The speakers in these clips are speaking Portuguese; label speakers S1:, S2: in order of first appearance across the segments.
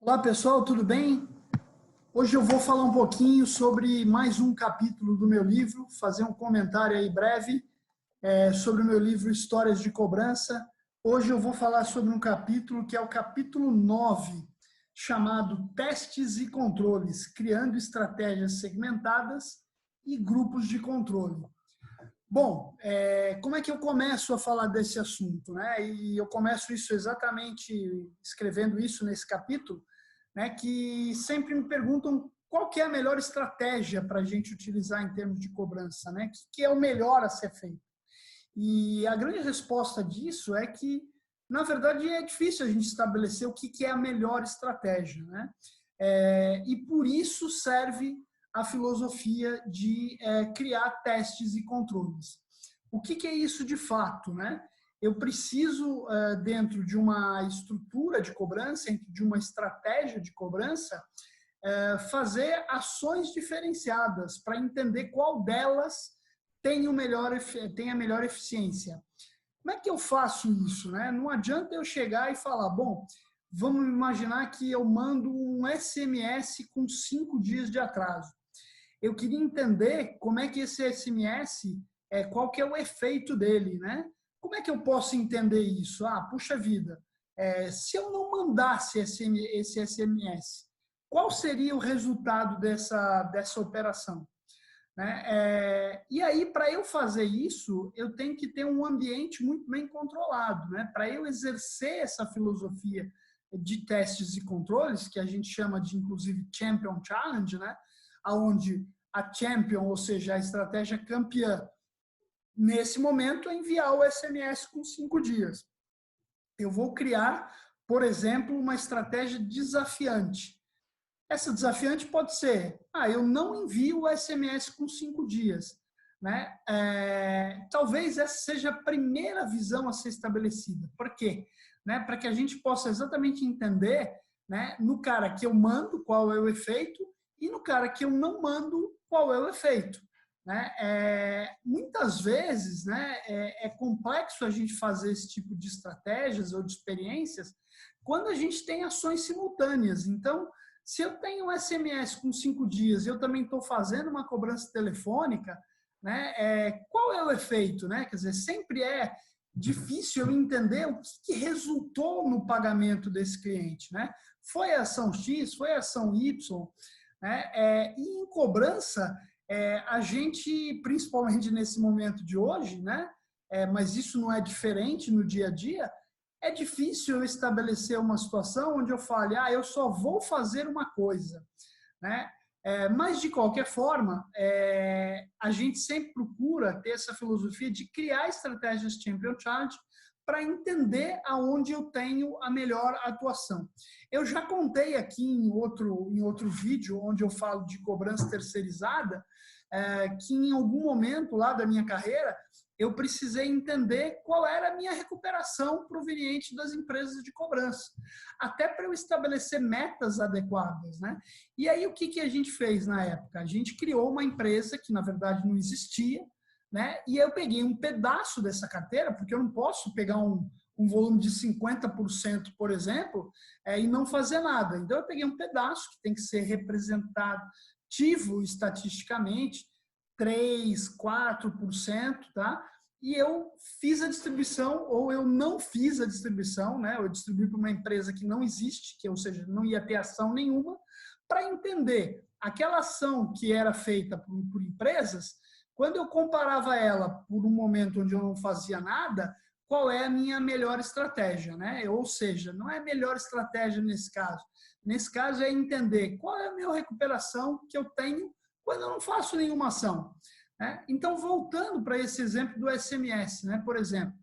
S1: Olá pessoal, tudo bem? Hoje eu vou falar um pouquinho sobre mais um capítulo do meu livro, fazer um comentário aí breve sobre o meu livro Histórias de Cobrança. Hoje eu vou falar sobre um capítulo que é o capítulo 9, chamado Testes e Controles, criando estratégias segmentadas e grupos de controle. Bom, como é que eu começo a falar desse assunto, né? E eu começo isso exatamente escrevendo isso nesse capítulo, né? Que sempre me perguntam qual que é a melhor estratégia para a gente utilizar em termos de cobrança, né? O que é o melhor a ser feito? E a grande resposta disso é que, na verdade, é difícil a gente estabelecer o que é a melhor estratégia, né? E por isso serve a filosofia de criar testes e controles. O que é isso de fato, né? Eu preciso, dentro de uma estrutura de cobrança, de uma estratégia de cobrança, fazer ações diferenciadas para entender qual delas tem a melhor eficiência. Como é que eu faço isso, né? Não adianta eu chegar e falar, bom, vamos imaginar que eu mando um SMS com 5 dias de atraso. Eu queria entender como é que esse SMS, qual que é o efeito dele, né? Como é que eu posso entender isso? Ah, puxa vida, se eu não mandasse esse SMS, qual seria o resultado dessa operação? Né? E aí, para eu fazer isso, eu tenho que ter um ambiente muito bem controlado. Né? Para eu exercer essa filosofia de testes e controles, que a gente chama de, inclusive, Champion Challenge, né? Onde a Champion, ou seja, a estratégia campeã, nesse momento, é enviar o SMS com 5 dias. Eu vou criar, por exemplo, uma estratégia desafiante. Essa desafiante pode ser, eu não envio o SMS com 5 dias. Né? Talvez essa seja a primeira visão a ser estabelecida. Por quê? Né? Para que a gente possa exatamente entender, né, no cara que eu mando qual é o efeito e no cara que eu não mando qual é o efeito. Né? Muitas vezes, né, é complexo a gente fazer esse tipo de estratégias ou de experiências quando a gente tem ações simultâneas. Então, se eu tenho um SMS com 5 dias e eu também estou fazendo uma cobrança telefônica, né, qual é o efeito? Né? Quer dizer, sempre é difícil eu entender o que resultou no pagamento desse cliente. Né? Foi a ação X, foi a ação Y. Né? E em cobrança, a gente, principalmente nesse momento de hoje, né, mas isso não é diferente no dia a dia, é difícil eu estabelecer uma situação onde eu fale, eu só vou fazer uma coisa. Né? Mas, de qualquer forma, a gente sempre procura ter essa filosofia de criar estratégias Champion Challenge para entender aonde eu tenho a melhor atuação. Eu já contei aqui em outro vídeo, onde eu falo de cobrança terceirizada, que em algum momento lá da minha carreira, eu precisei entender qual era a minha recuperação proveniente das empresas de cobrança, até para eu estabelecer metas adequadas. Né? E aí, o que a gente fez na época? A gente criou uma empresa que, na verdade, não existia, né? E eu peguei um pedaço dessa carteira, porque eu não posso pegar um volume de 50%, por exemplo, e não fazer nada. Então, eu peguei um pedaço que tem que ser representativo estatisticamente, 3, 4%, tá? E eu fiz a distribuição, ou eu não fiz a distribuição, né? Eu distribuí para uma empresa que não existe, ou seja, não ia ter ação nenhuma, para entender aquela ação que era feita por empresas, quando eu comparava ela por um momento onde eu não fazia nada, qual é a minha melhor estratégia, né? Ou seja, não é a melhor estratégia nesse caso. Nesse caso é entender qual é a minha recuperação que eu tenho quando eu não faço nenhuma ação. Né? Então, voltando para esse exemplo do SMS, né? Por exemplo,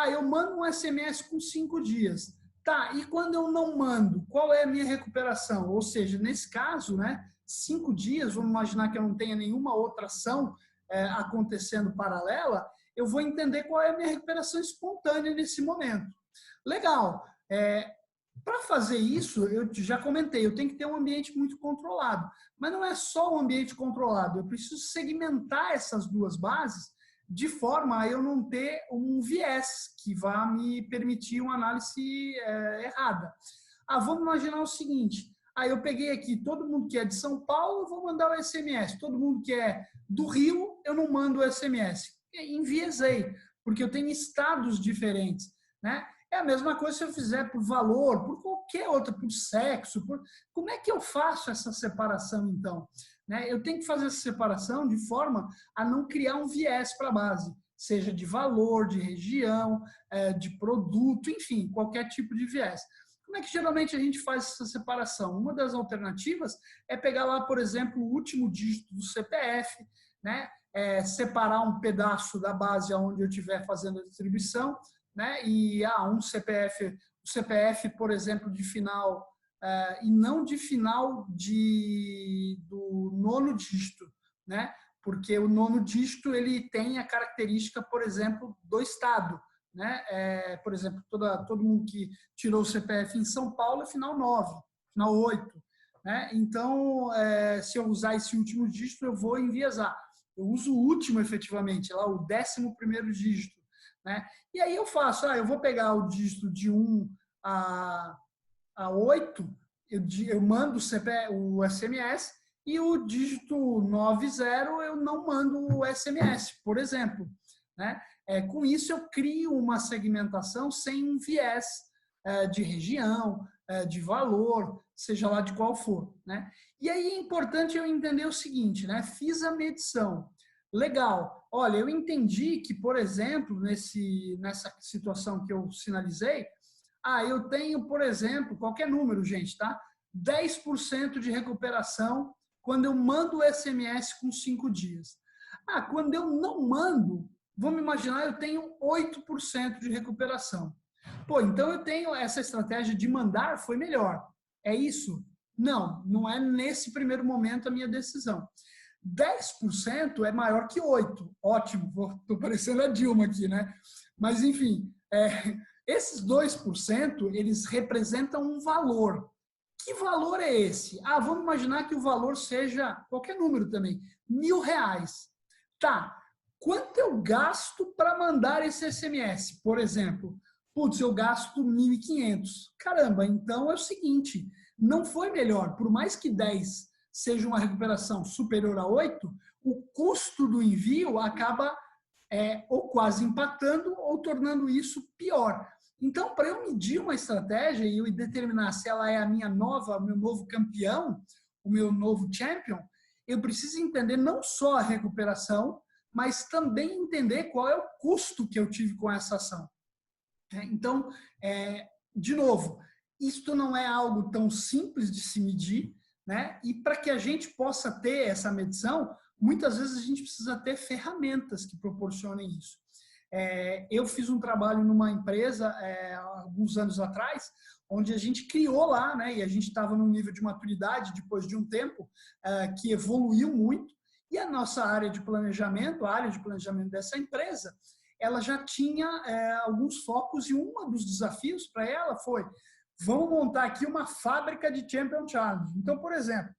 S1: eu mando um SMS com 5 dias. Tá, e quando eu não mando, qual é a minha recuperação? Ou seja, nesse caso, né, 5 dias, vamos imaginar que eu não tenha nenhuma outra ação acontecendo paralela, eu vou entender qual é a minha recuperação espontânea nesse momento. Legal. Para fazer isso, eu já comentei, eu tenho que ter um ambiente muito controlado. Mas não é só um ambiente controlado, eu preciso segmentar essas duas bases de forma a eu não ter um viés que vá me permitir uma análise errada. Vamos imaginar o seguinte, eu peguei aqui todo mundo que é de São Paulo, eu vou mandar o SMS. Todo mundo que é do Rio, eu não mando o SMS. Enviesei, porque eu tenho estados diferentes, né? É a mesma coisa se eu fizer por valor, por qualquer outra, por sexo. Como é que eu faço essa separação, então? Né? Eu tenho que fazer essa separação de forma a não criar um viés para a base, seja de valor, de região, de produto, enfim, qualquer tipo de viés. Como é que geralmente a gente faz essa separação? Uma das alternativas é pegar lá, por exemplo, o último dígito do CPF, né? Separar um pedaço da base onde eu estiver fazendo a distribuição, né? E o CPF, por exemplo, de final, e não de final do nono dígito, né? Porque o nono dígito ele tem a característica, por exemplo, do estado. Né? Por exemplo, todo mundo que tirou o CPF em São Paulo é final 9, final 8. Né? Então, se eu usar esse último dígito, eu vou enviesar. Eu uso o último, efetivamente, lá o 11º dígito. Né? E aí eu faço, eu vou pegar o dígito de 1 a 8, eu mando o SMS, e o dígito 90 eu não mando o SMS, por exemplo. Né? Com isso, eu crio uma segmentação sem um viés de região, de valor, seja lá de qual for. Né? E aí é importante eu entender o seguinte, né? Fiz a medição. Legal. Olha, eu entendi que, por exemplo, nessa situação que eu sinalizei, eu tenho, por exemplo, qualquer número, gente, tá? 10% de recuperação quando eu mando o SMS com 5 dias. Quando eu não mando, vamos imaginar, eu tenho 8% de recuperação. Então eu tenho essa estratégia de mandar, foi melhor. É isso? Não, não é nesse primeiro momento a minha decisão. 10% é maior que 8%. Ótimo, estou parecendo a Dilma aqui, né? Mas, enfim, esses 2%, eles representam um valor. Que valor é esse? Vamos imaginar que o valor seja qualquer número também, R$1.000. Tá, quanto eu gasto para mandar esse SMS? Por exemplo, eu gasto 1.500. Caramba, então é o seguinte, não foi melhor, por mais que 10 seja uma recuperação superior a 8, o custo do envio acaba ou quase empatando ou tornando isso pior. Então, para eu medir uma estratégia e eu determinar se ela é o meu novo campeão, o meu novo champion, eu preciso entender não só a recuperação, mas também entender qual é o custo que eu tive com essa ação. Então, de novo, isto não é algo tão simples de se medir, né? E para que a gente possa ter essa medição, muitas vezes a gente precisa ter ferramentas que proporcionem isso. Eu fiz um trabalho numa empresa alguns anos atrás, onde a gente criou lá, né, e a gente estava num nível de maturidade depois de um tempo que evoluiu muito, e a nossa área de planejamento, a área de planejamento dessa empresa, ela já tinha alguns focos, e um dos desafios para ela foi: vamos montar aqui uma fábrica de Champion Challenge. Então, por exemplo,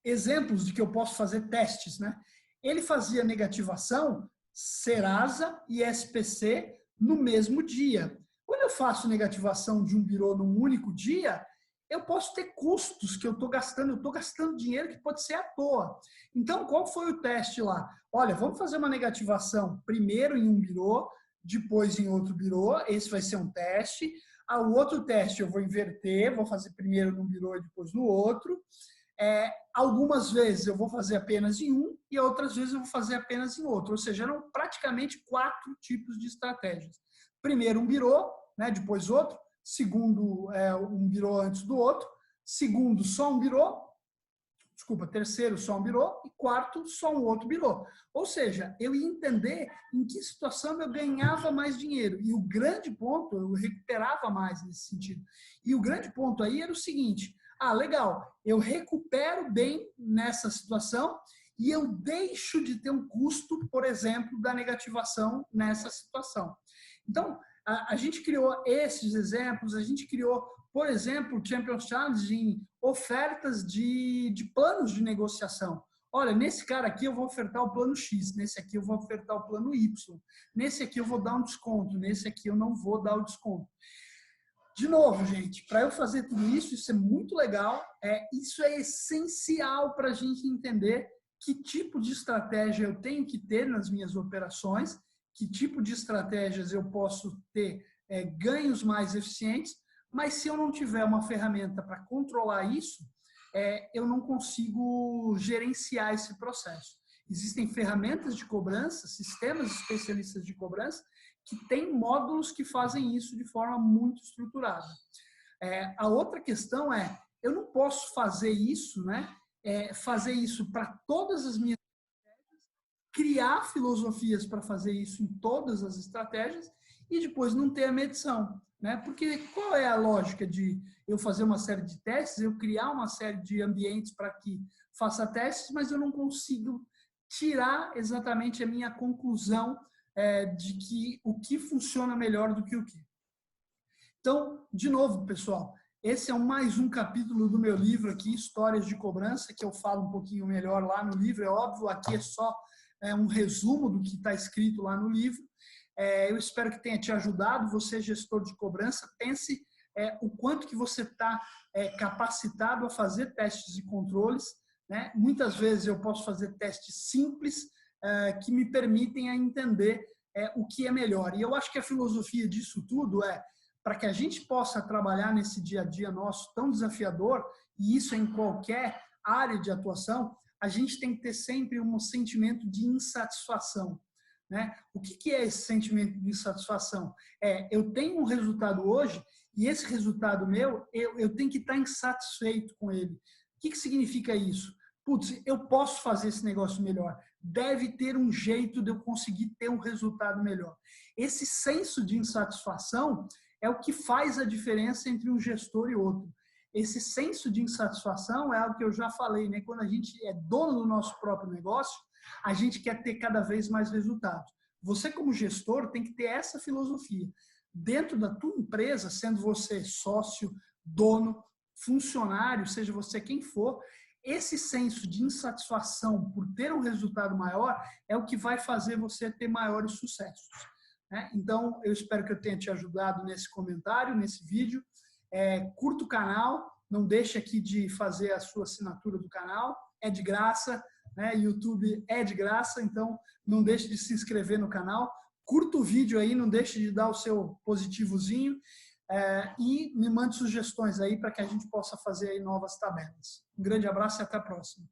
S1: exemplos de que eu posso fazer testes, né? Ele fazia negativação Serasa e SPC no mesmo dia. Quando eu faço negativação de um birô num único dia, eu posso ter custos que eu estou gastando dinheiro que pode ser à toa. Então, qual foi o teste lá? Olha, vamos fazer uma negativação primeiro em um birô, depois em outro birô, esse vai ser um teste. O outro teste eu vou inverter, vou fazer primeiro num birô e depois no outro. Algumas vezes eu vou fazer apenas em um e outras vezes eu vou fazer apenas em outro. Ou seja, eram praticamente 4 tipos de estratégias. Primeiro um birô, né, depois outro. Segundo, um birô antes do outro. Segundo, só um birô. Terceiro, só um birô. E quarto, só um outro birô. Ou seja, eu ia entender em que situação eu ganhava mais dinheiro. E o grande ponto, eu recuperava mais nesse sentido. E o grande ponto aí era o seguinte: legal, eu recupero bem nessa situação e eu deixo de ter um custo, por exemplo, da negativação nessa situação. Então, a gente criou esses exemplos, a gente criou, por exemplo, o Champions Challenge em ofertas de planos de negociação. Olha, nesse cara aqui eu vou ofertar o plano X, nesse aqui eu vou ofertar o plano Y, nesse aqui eu vou dar um desconto, nesse aqui eu não vou dar o desconto. De novo, gente, para eu fazer tudo isso, isso é muito legal, isso é essencial para a gente entender que tipo de estratégia eu tenho que ter nas minhas operações, que tipo de estratégias eu posso ter ganhos mais eficientes, mas se eu não tiver uma ferramenta para controlar isso, eu não consigo gerenciar esse processo. Existem ferramentas de cobrança, sistemas especialistas de cobrança, que têm módulos que fazem isso de forma muito estruturada. A outra questão eu não posso fazer isso, né? Fazer isso para todas as minhas estratégias, criar filosofias para fazer isso em todas as estratégias e depois não ter a medição, né? Porque qual é a lógica de eu fazer uma série de testes, eu criar uma série de ambientes para que faça testes, mas eu não consigo tirar exatamente a minha conclusão de que o que funciona melhor do que o que. Então, de novo, pessoal, esse é mais um capítulo do meu livro aqui, Histórias de Cobrança, que eu falo um pouquinho melhor lá no livro, é óbvio, aqui é só um resumo do que está escrito lá no livro. Eu espero que tenha te ajudado, você gestor de cobrança, pense o quanto que você está capacitado a fazer testes e controles, né? Muitas vezes eu posso fazer testes simples que me permitem a entender o que é melhor. E eu acho que a filosofia disso tudo para que a gente possa trabalhar nesse dia a dia nosso tão desafiador, e isso em qualquer área de atuação, a gente tem que ter sempre um sentimento de insatisfação, né? O que é esse sentimento de insatisfação? Eu tenho um resultado hoje e esse resultado meu, eu tenho que estar insatisfeito com ele. O que significa isso? Putz, eu posso fazer esse negócio melhor. Deve ter um jeito de eu conseguir ter um resultado melhor. Esse senso de insatisfação é o que faz a diferença entre um gestor e outro. Esse senso de insatisfação é algo que eu já falei, né? Quando a gente é dono do nosso próprio negócio, a gente quer ter cada vez mais resultados. Você, como gestor, tem que ter essa filosofia. Dentro da tua empresa, sendo você sócio, dono, funcionário, seja você quem for, esse senso de insatisfação por ter um resultado maior é o que vai fazer você ter maiores sucessos. Então, eu espero que eu tenha te ajudado nesse comentário, nesse vídeo. Curta o canal, não deixe aqui de fazer a sua assinatura do canal, é de graça, né? YouTube é de graça, então não deixe de se inscrever no canal. Curta o vídeo aí, não deixe de dar o seu positivozinho e me mande sugestões aí para que a gente possa fazer aí novas tabelas. Um grande abraço e até a próxima.